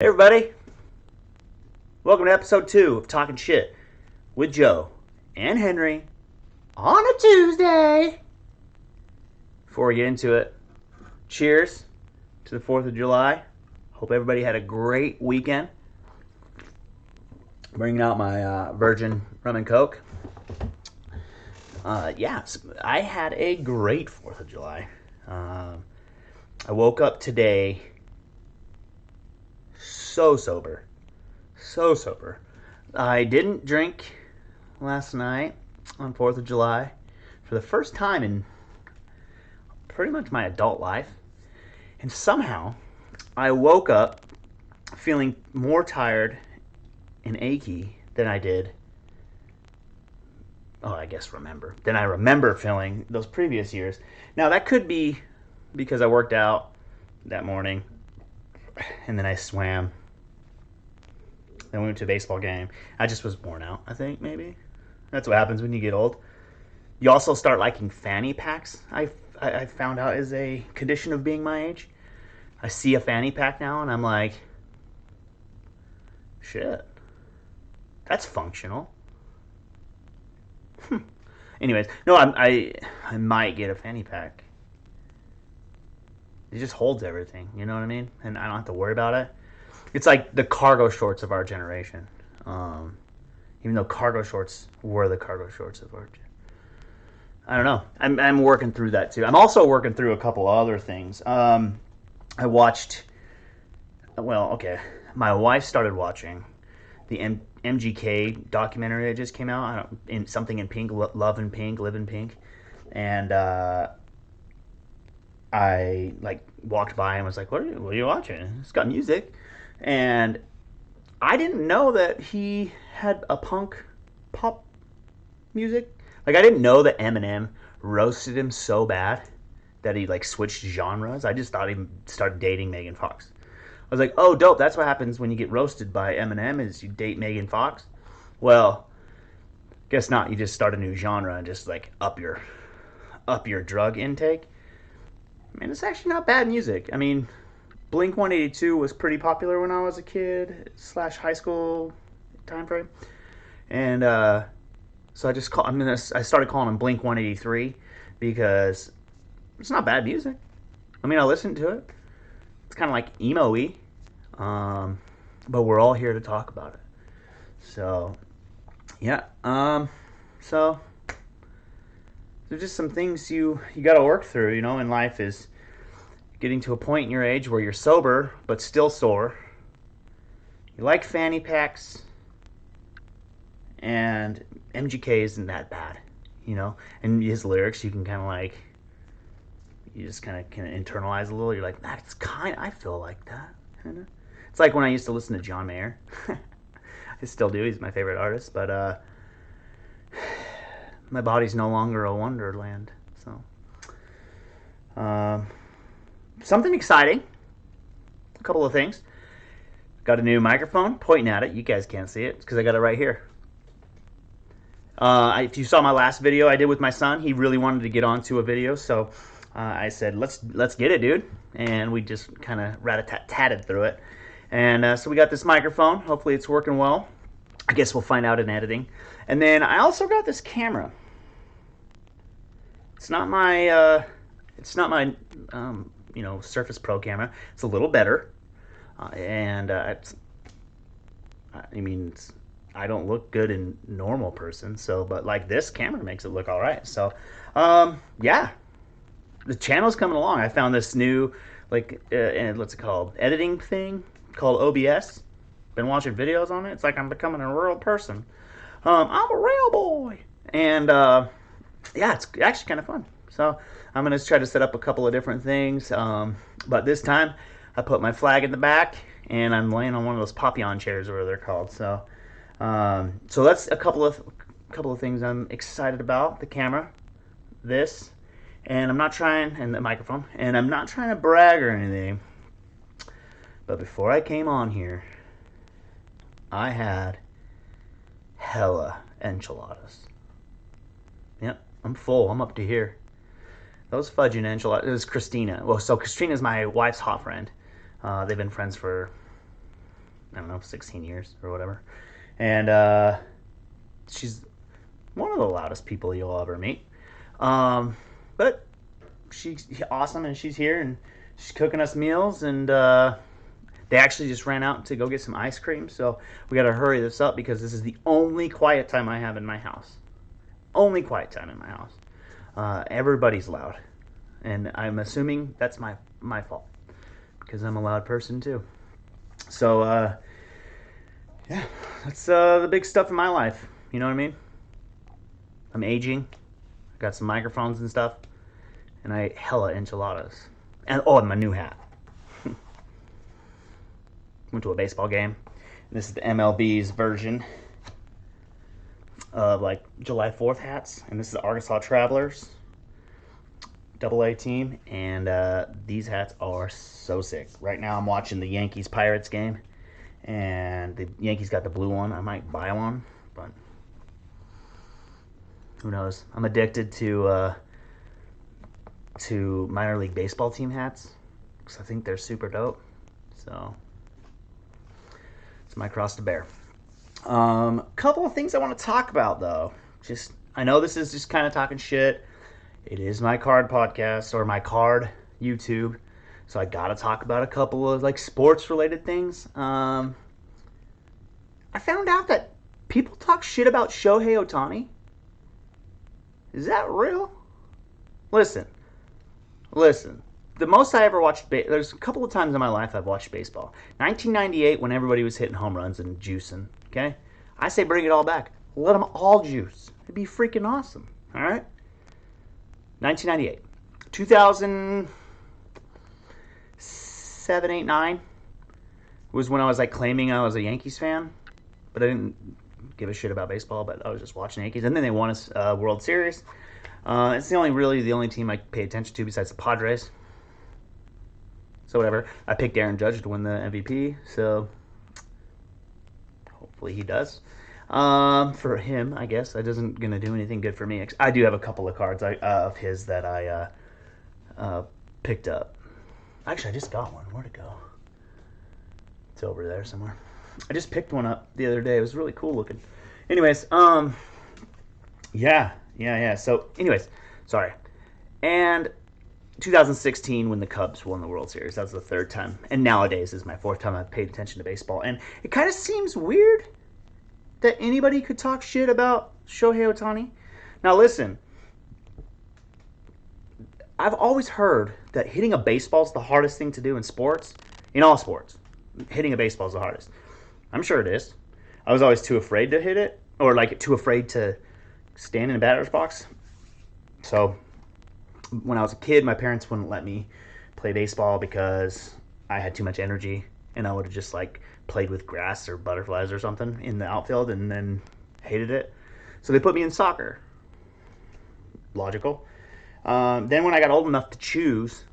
Hey everybody, welcome to episode 2 of Talking Shit with Joe and Henry on a Tuesday. Before we get into it, cheers to the 4th of July. Hope everybody had a great weekend. Bringing out my virgin rum and coke. Yes, I had a great 4th of July. I woke up today so sober. I didn't drink last night on 4th of July for the first time in pretty much my adult life. And somehow I woke up feeling more tired and achy than I did. Than I remember feeling those previous years. Now that could be because I worked out that morning and then I swam. Then we went to a baseball game. I just was worn out, I think, maybe. That's what happens when you get old. You also start liking fanny packs, I found out is a condition of being my age. I see a fanny pack now, and I'm like, shit, that's functional. Anyways, no, I might get a fanny pack. It just holds everything, you know what I mean? And I don't have to worry about it. It's like the cargo shorts of our generation. Even though cargo shorts were the cargo shorts of our generation. I don't know. I'm working through that too. I'm also working through a couple other things. I watched. Well, okay. My wife started watching the MGK documentary that just came out. Something in Pink, Love in Pink, Live in Pink, and I like walked by and was like, what are you watching? It's got music. And I didn't know that he had a punk pop music. Like, I didn't know that Eminem roasted him so bad that he like switched genres. I just thought he started dating Megan Fox. I was like, oh, dope. That's what happens when you get roasted by Eminem is you date Megan Fox. Well, guess not. You just start a new genre and just like up your drug intake. I mean, it's actually not bad music. I mean, Blink 182 was pretty popular when I was a kid / high school time frame, and so I started calling him Blink 183 because it's not bad music. I mean, I listened to it. It's kind of like emo-y, but we're all here to talk about it. So, yeah. So there's just some things you got to work through, you know, in life is getting to a point in your age where you're sober but still sore. You like fanny packs, and MGK isn't that bad, you know. And his lyrics, you can kind of like, you just kind of can internalize a little. You're like, that's kind. I feel like that. Kinda. It's like when I used to listen to John Mayer. I still do. He's my favorite artist, but my body's no longer a wonderland. So. Something exciting. A couple of things. Got a new microphone. Pointing at it. You guys can't see it because I got it right here. If you saw my last video I did with my son, he really wanted to get onto a video, so I said, let's get it, dude. And we just kind of rat-a-tat-tatted through it. And so we got this microphone. Hopefully it's working well. I guess we'll find out in editing. And then I also got this camera. It's not my Surface Pro camera. It's a little better, and I don't look good in normal person, so but like this camera makes it look all right. So, yeah, the channel's coming along. I found this new what's it called, editing thing called OBS. Been watching videos on it. It's like I'm becoming a real person. I'm a real boy, and yeah, it's actually kind of fun. So I'm going to try to set up a couple of different things. But this time I put my flag in the back and I'm laying on one of those Papillon chairs, or whatever they're called. So that's a couple of things I'm excited about. The camera, this, and and the microphone. And I'm not trying to brag or anything. But before I came on here, I had hella enchiladas. Yep, I'm full. I'm up to here. Those fudging enchiladas. It was Christina. Well, so Christina's my wife's hot friend. They've been friends for I don't know, 16 years or whatever. And she's one of the loudest people you'll ever meet. But she's awesome, and she's here, and she's cooking us meals, and they actually just ran out to go get some ice cream, so we got to hurry this up because this is the only quiet time I have in my house. Only quiet time in my house. Everybody's loud, and I'm assuming that's my fault because I'm a loud person too. So yeah, that's the big stuff in my life. You know what I mean? I'm aging. I got some microphones and stuff, and I ate hella enchiladas. And oh, and my new hat. Went to a baseball game. And this is the MLB's version of like July 4th hats, and this is the Arkansas Travelers AA team, and these hats are so sick. Right now I'm watching the Yankees-Pirates game, and the Yankees got the blue one. I might buy one, but who knows? I'm addicted to minor league baseball team hats because I think they're super dope. So it's my cross to bear. Couple of things I want to talk about though. Just I know this is just kind of talking shit. It is my card podcast or my card YouTube, so I gotta talk about a couple of like sports related things. I found out that people talk shit about Shohei Ohtani. Is that real? Listen. The most I ever watched, there's a couple of times in my life I've watched baseball. 1998 when everybody was hitting home runs and juicing, okay? I say bring it all back. Let them all juice. It'd be freaking awesome, all right? 1998. 2007, 8, 9 was when I was like claiming I was a Yankees fan, but I didn't give a shit about baseball, but I was just watching Yankees. And then they won a World Series. It's the only team I pay attention to besides the Padres. So whatever. I picked Aaron Judge to win the MVP, so hopefully he does. For him, I guess that isn't gonna do anything good for me. I do have a couple of cards of his that I picked up. Actually, I just got one. Where'd it go? It's over there somewhere. I just picked one up the other day. It was really cool looking. Anyways, yeah. So, anyways, sorry. And 2016 when the Cubs won the World Series. That was the third time. And nowadays is my fourth time I've paid attention to baseball. And it kind of seems weird that anybody could talk shit about Shohei Ohtani. Now listen, I've always heard that hitting a baseball is the hardest thing to do in sports. In all sports, hitting a baseball is the hardest. I'm sure it is. I was always too afraid to hit it, or like too afraid to stand in a batter's box. So when I was a kid, my parents wouldn't let me play baseball because I had too much energy, and I would have just like played with grass or butterflies or something in the outfield and then hated it. So they put me in soccer. Logical. Then when I got old enough to choose,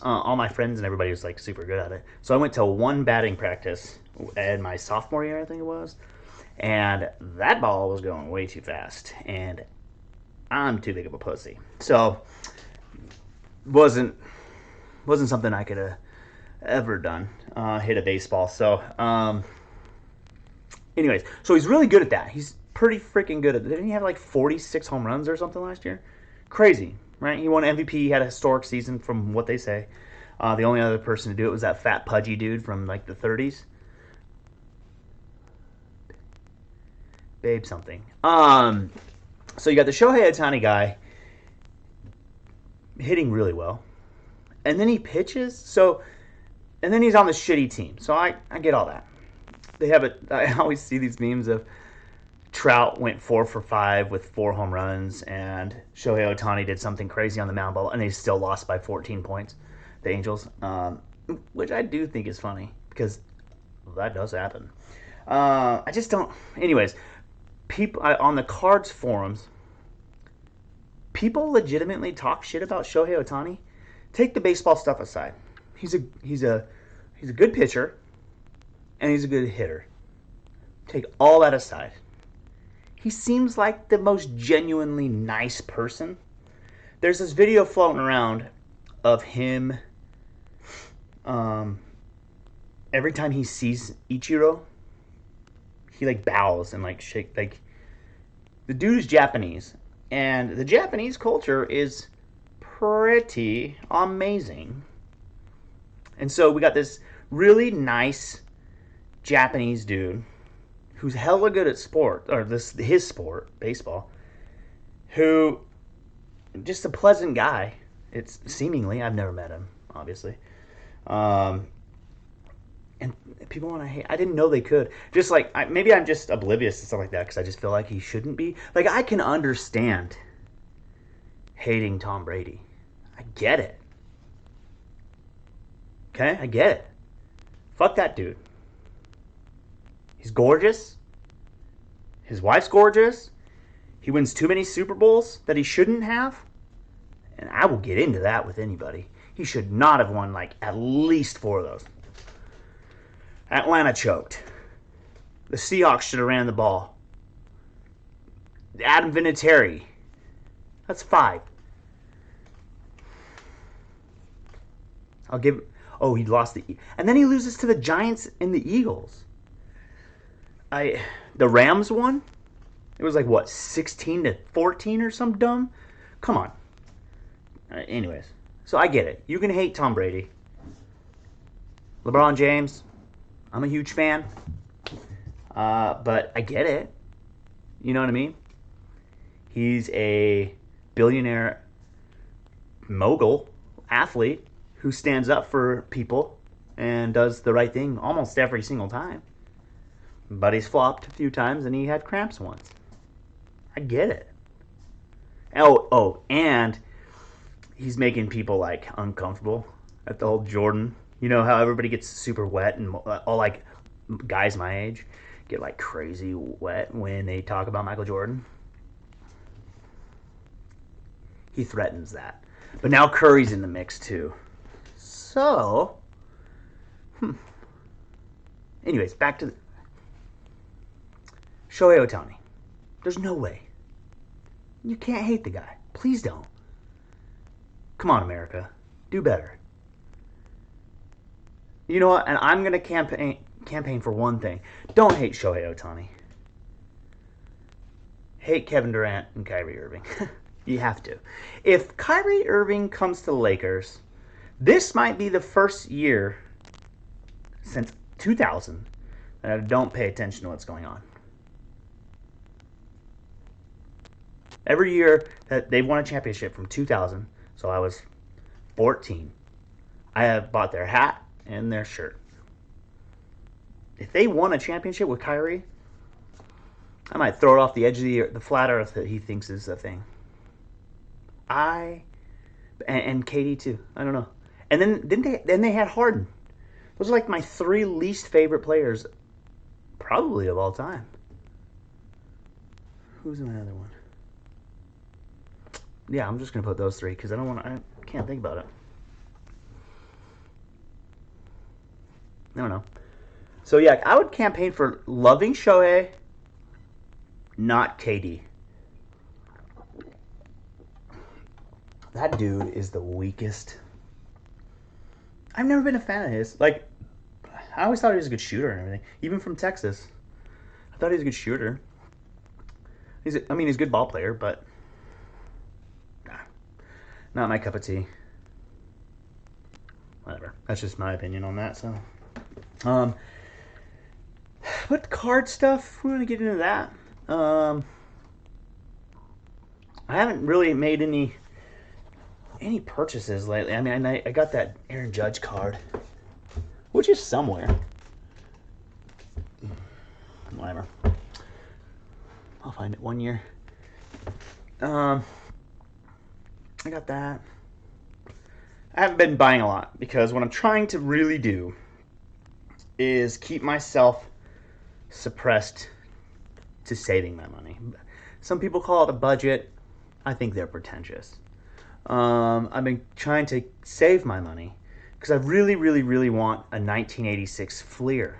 all my friends and everybody was like super good at it. So I went to one batting practice in my sophomore year, I think it was. And that ball was going way too fast. And I'm too big of a pussy. So wasn't something I could have ever done, hit a baseball. So anyways, so he's really good at that. He's pretty freaking good at it. Didn't he have like 46 home runs or something last year? Crazy, right? He won MVP. He had a historic season from what they say. The only other person to do it was that fat pudgy dude from like the 30s. Babe something. So you got the Shohei Ohtani guy hitting really well. And then he pitches. And then he's on the shitty team. So I get all that. I always see these memes of Trout went 4 for 5 with 4 home runs, and Shohei Ohtani did something crazy on the mound ball, and they still lost by 14 points, the Angels, which I do think is funny because that does happen. I just don't. Anyways, people on the Cards forums, people legitimately talk shit about Shohei Ohtani. Take the baseball stuff aside. He's a good pitcher, and he's a good hitter. Take all that aside. He seems like the most genuinely nice person. There's this video floating around of him every time he sees Ichiro, he like bows and like shake. Like the dude is Japanese, and the Japanese culture is pretty amazing. And so we got this really nice Japanese dude who's hella good at sport, or this his sport, baseball, who just a pleasant guy. It's seemingly, I've never met him, obviously. Um, and people want to hate. I didn't know they could. Just like maybe I'm just oblivious to stuff like that because I just feel like he shouldn't be. Like I can understand hating Tom Brady. I get it. Okay, I get it. Fuck that dude. He's gorgeous. His wife's gorgeous. He wins too many Super Bowls that he shouldn't have. And I will get into that with anybody. He should not have won like at least 4 of those. Atlanta choked. The Seahawks should have ran the ball. Adam Vinatieri. That's 5. I'll give. Oh, he lost and then he loses to the Giants and the Eagles. The Rams won. It was like what, 16-14 or some dumb. Come on. Anyways, so I get it. You can hate Tom Brady. LeBron James, I'm a huge fan. But I get it. You know what I mean? He's a billionaire mogul athlete who stands up for people and does the right thing almost every single time. But he's flopped a few times and he had cramps once. I get it. And he's making people like uncomfortable at the whole Jordan. You know how everybody gets super wet and all like guys my age get like crazy wet when they talk about Michael Jordan. He threatens that. But now Curry's in the mix too. So, anyways, back to Shohei Ohtani. There's no way. You can't hate the guy. Please don't. Come on, America. Do better. You know what? And I'm going to campaign for one thing. Don't hate Shohei Ohtani. Hate Kevin Durant and Kyrie Irving. You have to. If Kyrie Irving comes to the Lakers, this might be the first year since 2000 that I don't pay attention to what's going on. Every year that they've won a championship from 2000, so I was 14, I have bought their hat and their shirt. If they won a championship with Kyrie, I might throw it off the edge of the flat earth that he thinks is a thing. And Katie too. I don't know. And then they had Harden. Those are like my 3 least favorite players, probably of all time. Who's my other one? Yeah, I'm just gonna put those 3 because I can't think about it. I don't know. So yeah, I would campaign for loving Shohei, not KD. That dude is the weakest. I've never been a fan of his. Like, I always thought he was a good shooter and everything. Even from Texas, I thought he was a good shooter. He's a good ball player, but not my cup of tea. Whatever. That's just my opinion on that. So, but card stuff, we want to get into that. I haven't really made any purchases lately. I mean, I got that Aaron Judge card, which is somewhere. Whatever. I'll find it one year. I got that. I haven't been buying a lot because what I'm trying to really do is keep myself suppressed to saving my money. Some people call it a budget. I think they're pretentious. I've been trying to save my money because I really, really, really want a 1986 Fleer.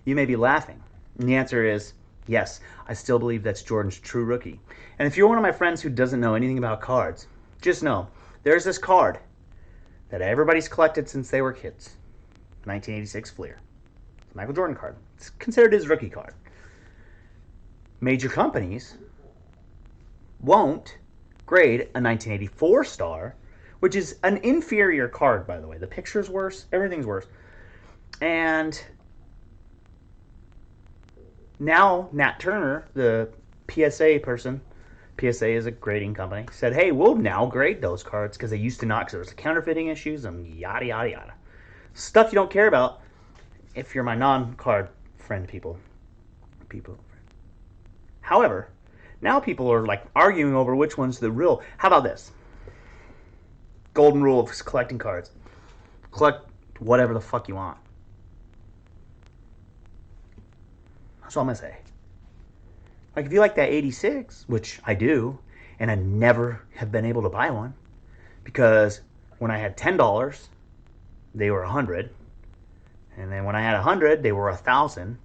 You may be laughing. And the answer is yes, I still believe that's Jordan's true rookie. And if you're one of my friends who doesn't know anything about cards, just know there's this card that everybody's collected since they were kids. 1986 Fleer. It's a Michael Jordan card. It's considered his rookie card. Major companies won't grade a 1984 star, which is an inferior card, by the way. The picture's worse. Everything's worse. And now Nat Turner, the PSA person, PSA is a grading company, said, hey, we'll now grade those cards because they used to not, because there was counterfeiting issues and yada, yada, yada. Stuff you don't care about if you're my non-card friend people. However, now people are like arguing over which one's the real. How about this? Golden rule of collecting cards. Collect whatever the fuck you want. That's all I'm going to say. Like, if you like that 86, which I do, and I never have been able to buy one, because when I had $10, they were $100, and then when I had $100, they were $1,000,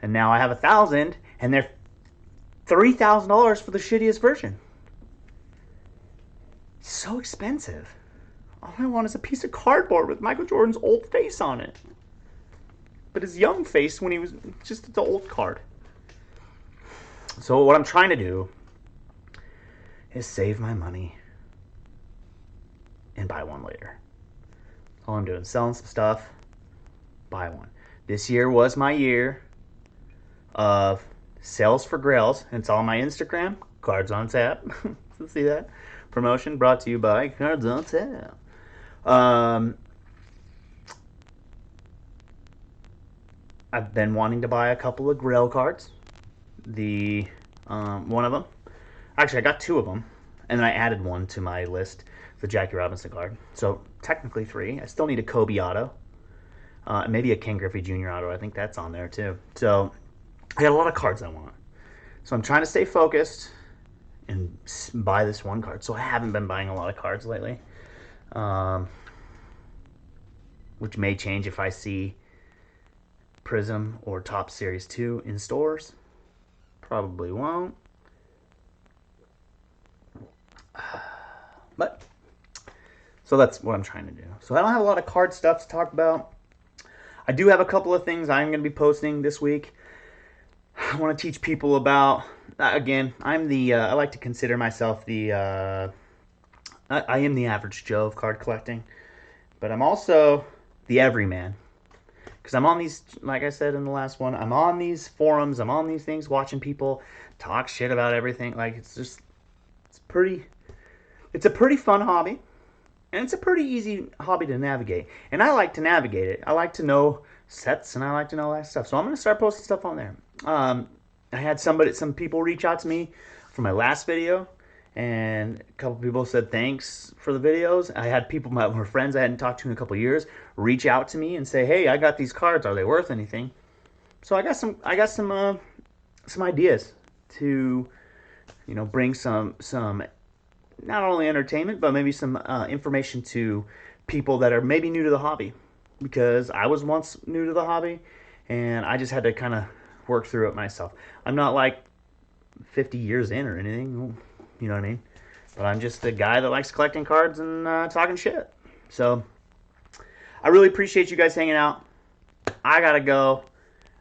and now I have $1,000, and they're $3,000 for the shittiest version. It's so expensive. All I want is a piece of cardboard with Michael Jordan's old face on it. But his young face when he was just the old card. So what I'm trying to do is save my money and buy one later. That's all I'm doing. Selling some stuff, buy one. This year was my year of sales for grails. It's on my Instagram, Cards on Tap. See that? Promotion brought to you by Cards on Tap. I've been wanting to buy a couple of grail cards. One of them. Actually, I got two of them, and then I added one to my list, the Jackie Robinson card. So technically 3. I still need a Kobe auto, maybe a Ken Griffey Jr. auto. I think that's on there too. So I got a lot of cards I want. So I'm trying to stay focused and buy this one card. So I haven't been buying a lot of cards lately, which may change if I see Prism or Top Series 2 in stores. Probably won't. But, so that's what I'm trying to do. So I don't have a lot of card stuff to talk about. I do have a couple of things I'm going to be posting this week. I want to teach people about, again, I'm the, I like to consider myself the, I am the average Joe of card collecting. But I'm also the everyman. Because I'm on these, like I said in the last one, I'm on these forums, I'm on these things, watching people talk shit about everything. Like, it's a pretty fun hobby. And it's a pretty easy hobby to navigate. And I like to navigate it. I like to know sets, and I like to know all that stuff. So I'm going to start posting stuff on there. I had some people reach out to me for my last video. And a couple people said thanks for the videos. I had people, my friends I hadn't talked to in a couple years, reach out to me and say, "Hey, I got these cards. Are they worth anything?" So I got some ideas to, bring some not only entertainment but maybe some information to people that are maybe new to the hobby, because I was once new to the hobby and I just had to kind of work through it myself. I'm not like 50 years in or anything. You know what I mean? But I'm just a guy that likes collecting cards and talking shit. So I really appreciate you guys hanging out. I gotta go.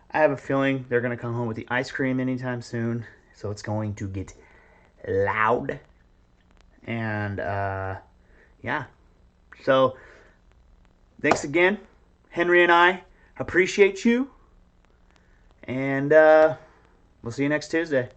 I have a feeling they're gonna come home with the ice cream anytime soon. So it's going to get loud. And yeah. So thanks again. Henry and I appreciate you. And we'll see you next Tuesday.